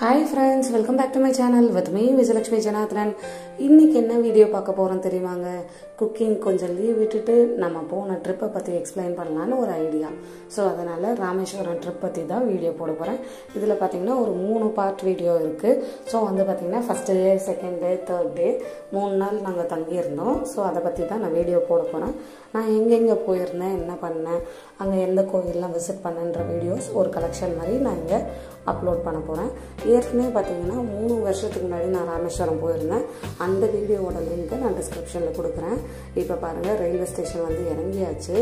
Hi friends, welcome back to my channel with me Vijayalakshmi Janathan. இன்னைக்கு என்ன video பார்க்க போறோம் தெரியுமாங்க? குக்கிங் கொஞ்சம் லீவ் விட்டுட்டு நம்ம போன ட்ரிப்பை பத்தி எக்ஸ்பிளைன் பண்ணலாம்னு ஒரு ஐடியா. சோ அதனால ராமேஸ்வரம் ட்ரிப் பத்தி தான் வீடியோ போட போறேன். இதுல பாத்தீங்கன்னா ஒரு 3 பார்ட் வீடியோ இருக்கு. சோ வந்து பாத்தீங்கன்னா first day, second day, third day 3 நாள் நாங்க தங்கி இருந்தோம். சோ அத பத்தி தான் நான் வீடியோ போட போறேன். நான் எங்க போயிருந்தேன், என்ன பண்ணேன், அங்க எந்த கோயிலெல்லாம் விசிட் பண்ணேன்ற வீடியோஸ் ஒரு கலெக்ஷன் மாதிரி நான் இங்க அப்லோட் பண்ண போறேன். ஏற்கனவே பாத்தீங்கன்னா 3 வருஷத்துக்கு முன்னாடி நான் ராமேஸ்வரம் போயிருந்தேன். அந்த வீடியோவோட லிங்க் நான் டிஸ்கிரிப்ஷன்ல கொடுக்குறேன். இப்போ பாருங்க, ரயில்வே ஸ்டேஷன் வந்து இறங்கியாச்சு.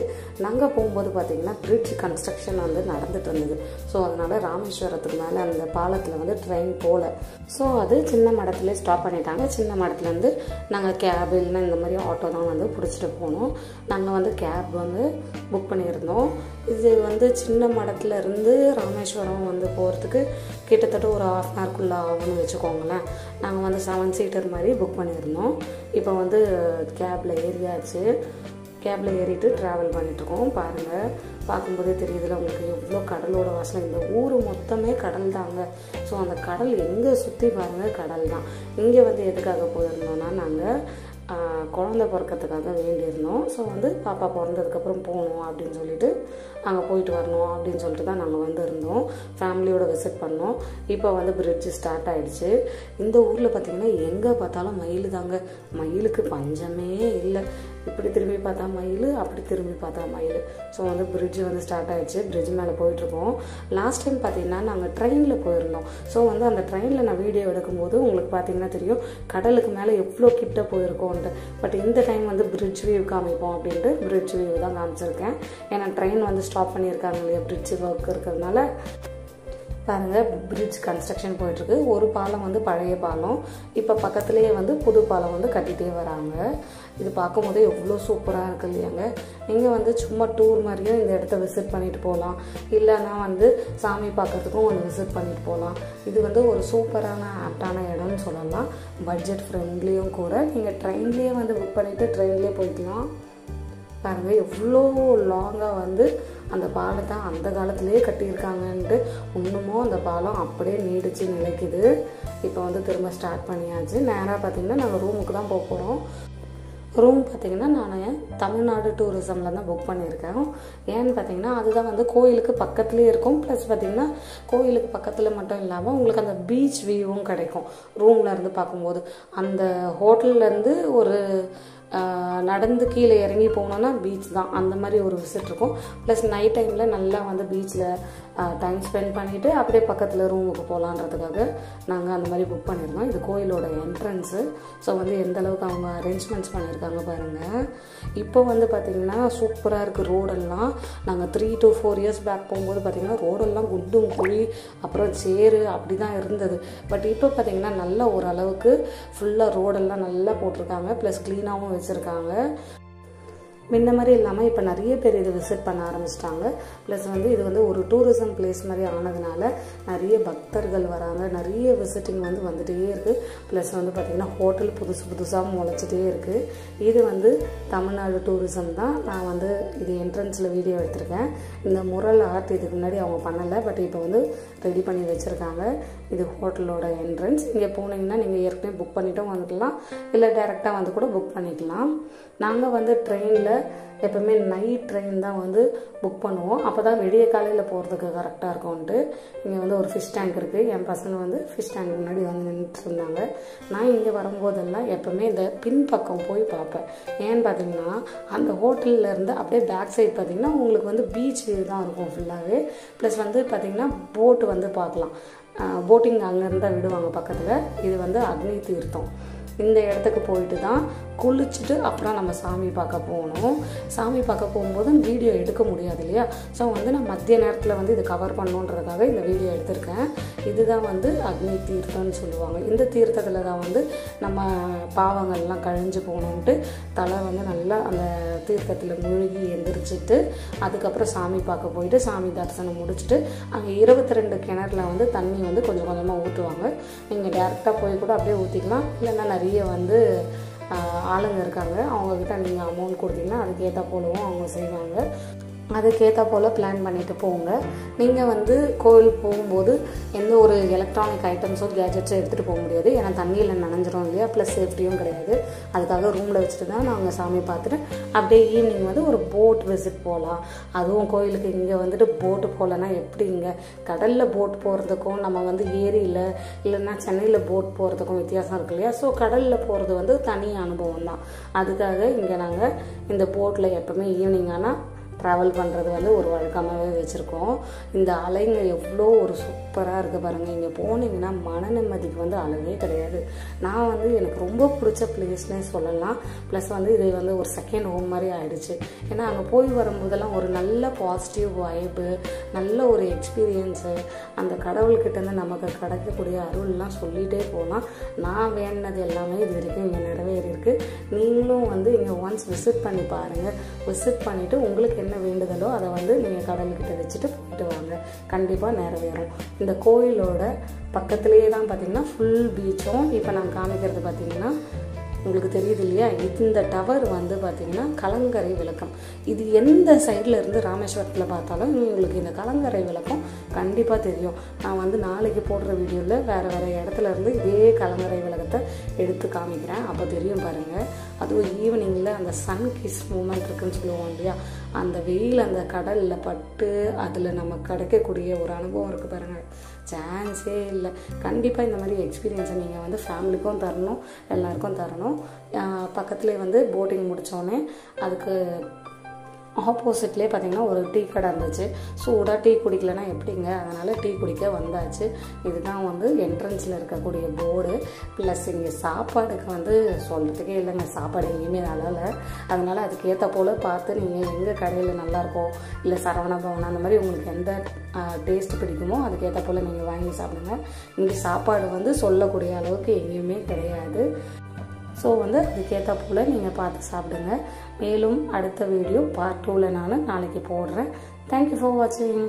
நாங்க போகும்போது பாத்தீங்கன்னா பிரிட்ஜ் கன்ஸ்ட்ரக்ஷன் வந்து நடந்துட்டு இருந்தது. ஸோ அதனால ராமேஸ்வரத்துக்கு மேலே அந்த பாலத்தில் வந்து ட்ரெயின் போகல. ஸோ அது சின்ன மடத்துல ஸ்டாப் பண்ணிட்டாங்க. சின்ன மடத்துலேருந்து நாங்கள் கேப் இல்லைன்னா இந்த மாதிரி ஆட்டோ தான் வந்து பிடிச்சிட்டு போனோம். நாங்கள் வந்து கேப் வந்து புக் பண்ணியிருந்தோம். இது வந்து சின்ன மடத்துல இருந்து ராமேஸ்வரம் வந்து போகிறதுக்கு கிட்டத்தட்ட ஒரு 1/2 hourக்குள்ளே ஆகும்னு வச்சுக்கோங்களேன். நாங்கள் வந்து 7 சீட்டர் மாதிரி புக் பண்ணியிருந்தோம். இப்போ வந்து கேபில் ஏறியாச்சு. கேபில் ஏறிட்டு ட்ராவல் பண்ணிட்டுருக்கோம். பாருங்கள், பார்க்கும்போதே தெரியுதுல உங்களுக்கு எவ்வளோ கடலோட வாசனை. இந்த ஊர் மொத்தமே கடல் தாங்க. ஸோ அந்த கடல் எங்கே சுற்றி பாருங்கள் கடல் தான். இங்கே வந்து எதுக்காக போயிருந்தோம்னா நாங்கள் குழந்தை பிறக்கிறதுக்காக வேண்டியிருந்தோம். ஸோ வந்து பாப்பா பிறந்ததுக்கப்புறம் போகணும் அப்படின்னு சொல்லிட்டு அங்கே போயிட்டு வரணும் அப்படின்னு சொல்லிட்டு தான் நாங்கள் வந்து இருந்தோம். ஃபேமிலியோட விசிட் பண்ணோம். இப்போ வந்து பிரிட்ஜ் ஸ்டார்ட் ஆகிடுச்சு. இந்த ஊரில் பார்த்திங்கன்னா எங்கே பார்த்தாலும் மயில் தாங்க. மயிலுக்கு பஞ்சமே இல்லை. இப்படி திரும்பி பார்த்தா மயில், அப்படி திரும்பி பார்த்தா மயில். ஸோ வந்து பிரிட்ஜ் வந்து ஸ்டார்ட் ஆகிடுச்சு. பிரிட்ஜ் மேலே போயிட்டுருக்கோம். லாஸ்ட் டைம் பார்த்திங்கன்னா நாங்கள் ட்ரெயினில் போயிருந்தோம். ஸோ வந்து அந்த ட்ரெயினில் நான் வீடியோ எடுக்கும்போது உங்களுக்கு பார்த்திங்கன்னா தெரியும் கடலுக்கு மேலே எவ்வளோ கிட்ட போயிருக்கோன்ட்டு. பட் இந்த டைம் வந்து பிரிட்ஜ் வியூ காமிப்போம் அப்படின்ட்டு பிரிட்ஜ் வியூ தான் காமிச்சிருக்கேன். ஏன்னா ட்ரெயின் வந்து ஸ்டாப் பண்ணியிருக்காங்க இல்லையா, பிரிட்ஜ் ஒர்க் இருக்கிறதுனால. பாருங்கள், பிரிட்ஜ் கன்ஸ்ட்ரக்ஷன் போயிட்டுருக்கு. ஒரு பாலம் வந்து பழைய பாலம், இப்போ பக்கத்துலேயே வந்து புது பாலம் வந்து கட்டிகிட்டே வராங்க. இது பார்க்கும்போது எவ்வளோ சூப்பராக இருக்கு இல்லையாங்க. நீங்கள் வந்து சும்மா டூர் மாதிரியும் இந்த இடத்த விசிட் பண்ணிட்டு போகலாம், இல்லைன்னா வந்து சாமி பார்க்கறதுக்கும் வந்து விசிட் பண்ணிட்டு போகலாம். இது வந்து ஒரு சூப்பரான ஆப்டான இடம்னு சொல்லலாம். பட்ஜெட் ஃப்ரெண்ட்லியும் கூட. நீங்கள் ட்ரெயின்லேயே வந்து புக் பண்ணிவிட்டு ட்ரெயின்லேயே போய்க்கலாம். பாருங்கள் எவ்வளோ லாங்காக வந்து அந்த பாலத்தை அந்த காலத்திலேயே கட்டியிருக்காங்கன்ட்டு இன்னமும் அந்த பாலம் அப்படியே நீடிச்சு நிலைக்குது. இப்போ வந்து திரும்ப ஸ்டார்ட் பண்ணியாச்சு. நேராக பார்த்திங்கன்னா நாங்கள் ரூமுக்கு தான் போக போகிறோம். ரூம் பார்த்திங்கன்னா நான் தமிழ்நாடு டூரிசமில் தான் புக் பண்ணியிருக்கேன். ஏன்னு பார்த்திங்கன்னா அதுதான் வந்து கோயிலுக்கு பக்கத்துலேயே இருக்கும். ப்ளஸ் பார்த்திங்கன்னா கோயிலுக்கு பக்கத்தில் மட்டும் இல்லாமல் உங்களுக்கு அந்த பீச் வியூவும் கிடைக்கும். ரூமில் இருந்து பார்க்கும்போது அந்த ஹோட்டல்லேருந்து ஒரு நடந்து கீழே இறங்கி போனோன்னா பீச் தான். அந்த மாதிரி ஒரு விசிட் இருக்கும். ப்ளஸ் நைட் டைமில் நல்லா வந்து பீச்சில் டைம் ஸ்பெண்ட் பண்ணிவிட்டு அப்படியே பக்கத்தில் ரூமுக்கு போகலான்றதுக்காக நாங்கள் அந்த மாதிரி புக் பண்ணியிருந்தோம். இது கோயிலோட என்ட்ரன்ஸு. ஸோ வந்து எந்த அளவுக்கு அவங்க அரேஞ்ச்மெண்ட்ஸ் பண்ணியிருக்காங்க பாருங்கள். இப்போ வந்து பார்த்திங்கன்னா சூப்பராக இருக்குது ரோடெல்லாம். நாங்கள் 3 to 4 years பேக் போகும்போது பார்த்திங்கன்னா ரோடெல்லாம் குண்டும் குழி அப்புறம் சேரு அப்படி தான் இருந்தது. பட் இப்போ பார்த்திங்கன்னா நல்ல ஓரளவுக்கு ஃபுல்லாக ரோடெல்லாம் நல்லா போட்டிருக்காங்க. ப்ளஸ் க்ளீனாகவும் வச்சுருக்காங்க. முன்ன மாதிரி இல்லாமல் இப்போ நிறைய பேர் இதை விசிட் பண்ண ஆரம்பிச்சிட்டாங்க. ப்ளஸ் வந்து இது வந்து ஒரு டூரிசம் பிளேஸ் மாதிரி ஆனதுனால நிறைய பக்தர்கள் வராங்க. நிறைய விசிட்டிங் வந்து வந்துகிட்டே இருக்குது. ப்ளஸ் வந்து பார்த்திங்கன்னா ஹோட்டல் புதுசாக முளைச்சிட்டே இருக்குது. இது வந்து தமிழ்நாடு டூரிசம் தான். நான் வந்து இது என்ட்ரன்ஸில் வீடியோ எடுத்திருக்கேன். இந்த முரல் ஆர்ட் இதுக்கு முன்னாடி அவங்க பண்ணலை, பட் இப்போ வந்து ரெடி பண்ணி வச்சுருக்காங்க. இது ஹோட்டலோட என்ட்ரன்ஸ். இங்கே போனீங்கன்னா நீங்கள் ஏற்கனவே புக் பண்ணிட்டும் வந்துக்கலாம், இல்லை டைரெக்டாக வந்து கூட புக் பண்ணிக்கலாம். நாங்கள் வந்து ட்ரெயினில் எப்போவுமே நைட் ட்ரெயின் தான் வந்து புக் பண்ணுவோம். அப்போ தான் விடிய காலையில் போகிறதுக்கு கரெக்டாக இருக்கும்ன்ட்டு. இங்கே வந்து ஒரு ஃபிஷ் டேங்க் இருக்குது. என் பசங்க வந்து ஃபிஷ் டேங்க் முன்னாடி வந்து நின்றுட்டு இருந்தாங்க. நான் இங்கே வரும்போதெல்லாம் எப்போவுமே இந்த பின்பக்கம் போய் பார்ப்பேன். ஏன்னு பார்த்தீங்கன்னா அந்த ஹோட்டலில் இருந்து அப்படியே பேக் சைட் பார்த்திங்கன்னா உங்களுக்கு வந்து பீச் வியூ தான் இருக்கும் ஃபுல்லாகவே. ப்ளஸ் வந்து பார்த்திங்கன்னா போட்டு வந்து பார்க்கலாம். போட்டிங் அங்கேருந்து தான் விடுவாங்க பக்கத்தில். இது வந்து அக்னி தீர்த்தம். இந்த இடத்துக்கு போயிட்டு தான் குளிச்சுட்டு அப்புறம் நம்ம சாமி பார்க்க போகணும். சாமி பார்க்க போகும்போது வீடியோ எடுக்க முடியாது இல்லையா. ஸோ வந்து நான் மதிய நேரத்தில் வந்து இது கவர் பண்ணணுன்றதுக்காக இந்த வீடியோ எடுத்திருக்கேன். இதுதான் வந்து அக்னி தீர்த்தம்னு சொல்லுவாங்க. இந்த தீர்த்தத்தில் தான் வந்து நம்ம பாவங்கள்லாம் கழிஞ்சு போகணுன்ட்டு தலை வந்து நல்லா அந்த தீர்த்தத்தில் மூழ்கி எந்திரிச்சிட்டு அதுக்கப்புறம் சாமி பார்க்க போயிட்டு சாமி தரிசனம் முடிச்சுட்டு அங்கே 22 கிணறுல வந்து தண்ணி வந்து கொஞ்சம் கொஞ்சமாக ஊற்றுவாங்க. நீங்கள் டேரெக்டாக போய் கூட அப்படியே ஊற்றிக்கலாம். இல்லைன்னா நிறைய வந்து ஆளுங்க இருக்காங்க, அவங்கக்கிட்ட நீங்கள் அமௌண்ட் கொடுத்தீங்கன்னா அதுக்கேற்ற போலவும் அவங்க செய்வாங்க. அதுக்கேற்ற போல் பிளான் பண்ணிவிட்டு போங்க. நீங்கள் வந்து கோயிலுக்கு போகும்போது எந்த ஒரு எலக்ட்ரானிக் ஐட்டம்ஸோ கேஜெட்ஸோ எடுத்துகிட்டு போக முடியாது. ஏன்னா தண்ணியில் நனைஞ்சிரும் இல்லையா, ப்ளஸ் சேஃப்டியும் கிடையாது. அதுக்காக ரூமில் வச்சுட்டு தான் நாங்கள் சாமி பார்த்துட்டு அப்படியே ஈவினிங் வந்து ஒரு போட் விசிட் போகலாம். அதுவும் கோயிலுக்கு இங்கே வந்துட்டு போட்டு போகலன்னா எப்படி, இங்கே கடலில் போட் போகிறதுக்கும் நம்ம வந்து ஏரியில் இல்லைன்னா சென்னையில் போட் போகிறதுக்கும் வித்தியாசம் இருக்கு இல்லையா. ஸோ கடலில் போகிறது வந்து தனி அனுபவம் தான். அதுக்காக இங்கே நாங்கள் இந்த போட்டில் எப்போவுமே ஈவினிங் ஆனால் ட்ராவல் பண்ணுறது வந்து ஒரு வழக்கமாகவே வச்சுருக்கோம். இந்த அலைங்க எவ்வளோ ஒரு சூப்பராக இருக்குது பாருங்கள். இங்கே போனீங்கன்னா மன நிம்மதிக்கு வந்து அளவே கிடையாது. நான் வந்து எனக்கு ரொம்ப பிடிச்ச பிளேஸ்னே சொல்லலாம். ப்ளஸ் வந்து இது வந்து ஒரு செகண்ட் ஹோம் மாதிரி ஆயிடுச்சு. ஏன்னா அங்கே போய் வரும்போதெல்லாம் ஒரு நல்ல பாசிட்டிவ் வைப்பு, நல்ல ஒரு எக்ஸ்பீரியன்ஸு, அந்த கடவுள்கிட்டேருந்து நமக்கு கிடைக்கக்கூடிய அருள்லாம் சொல்லிகிட்டே போகலாம். நான் வேண்டினது எல்லாமே இது வரைக்கும் இங்கே நிறைவேறியிருக்கு. நீங்களும் வந்து இங்கே ஒன்ஸ் விசிட் பண்ணி பாருங்கள். விசிட் பண்ணிவிட்டு உங்களுக்கு என்ன வேண்டுதலோ அதை வந்து நீங்கள் கடவுள்கிட்ட வச்சுட்டு போயிட்டு வாங்க, கண்டிப்பாக நிறைவேறும். இந்த கோயிலோட பக்கத்துலேயே தான் பார்த்திங்கன்னா ஃபுல் பீச்சும். இப்போ நான் காமிக்கிறது பார்த்திங்கன்னா உங்களுக்கு தெரியுது இல்லையா, இந்த டவர் வந்து பார்த்திங்கன்னா கலங்கரை விளக்கம். இது எந்த சைடில் இருந்து ராமேஸ்வரத்தில் பார்த்தாலும் உங்களுக்கு இந்த கலங்கரை விளக்கம் கண்டிப்பாக தெரியும். நான் வந்து நாளைக்கு போடுற வீடியோவில் வேறு இடத்துல இருந்து இதே கலங்கரை விளக்கத்தை எடுத்து காமிக்கிறேன், அப்போ தெரியும் பாருங்கள். அதுவும் ஈவினிங்கில் அந்த சன் கிஸ் மூமெண்ட் இருக்குன்னு சொல்லுவோம் இல்லையா, அந்த வெயில் அந்த கடலில் பட்டு அதில் நமக்கு கிடைக்கக்கூடிய ஒரு அனுபவம் இருக்குது பாருங்கள், சான்ஸே இல்லை. கண்டிப்பாக இந்த மாதிரி எக்ஸ்பீரியன்ஸை நீங்கள் வந்து ஃபேமிலிக்கும் தரணும், எல்லாருக்கும் தரணும். பக்கத்துலேயே வந்து போட்டிங் முடித்தோடனே அதுக்கு ஆப்போசிட்லேயே பார்த்திங்கன்னா ஒரு டீ கடை இருந்துச்சு. சூடாக டீ குடிக்கலன்னா எப்படிங்க, அதனால் டீ குடிக்க வந்தாச்சு. இதுதான் வந்து என்ட்ரன்ஸில் இருக்கக்கூடிய போர்டு. ப்ளஸ் இங்கே சாப்பாடுக்கு வந்து சொல்கிறதுக்கே இல்லைங்க, சாப்பாடு எங்கேயுமே நல்லா இல்லை. அதனால் அதுக்கேற்ற போல் பார்த்து நீங்கள் எங்கே கடையில் நல்லாயிருக்கோ, இல்லை சரவண பவன் அந்த மாதிரி உங்களுக்கு எந்த டேஸ்ட் பிடிக்குமோ அதுக்கேற்ற போல் நீங்கள் வாங்கி சாப்பிடுங்க. இங்கே சாப்பாடு வந்து சொல்லக்கூடிய அளவுக்கு எங்கேயுமே கிடையாது. ஸோ வந்து அதுக்கேற்ற போல் நீங்கள் பார்த்து சாப்பிடுங்க. மேலும் அடுத்த வீடியோ பார்ட் 2ல் நான் நாளைக்கு போடுறேன். தேங்க்யூ ஃபார் வாட்சிங்.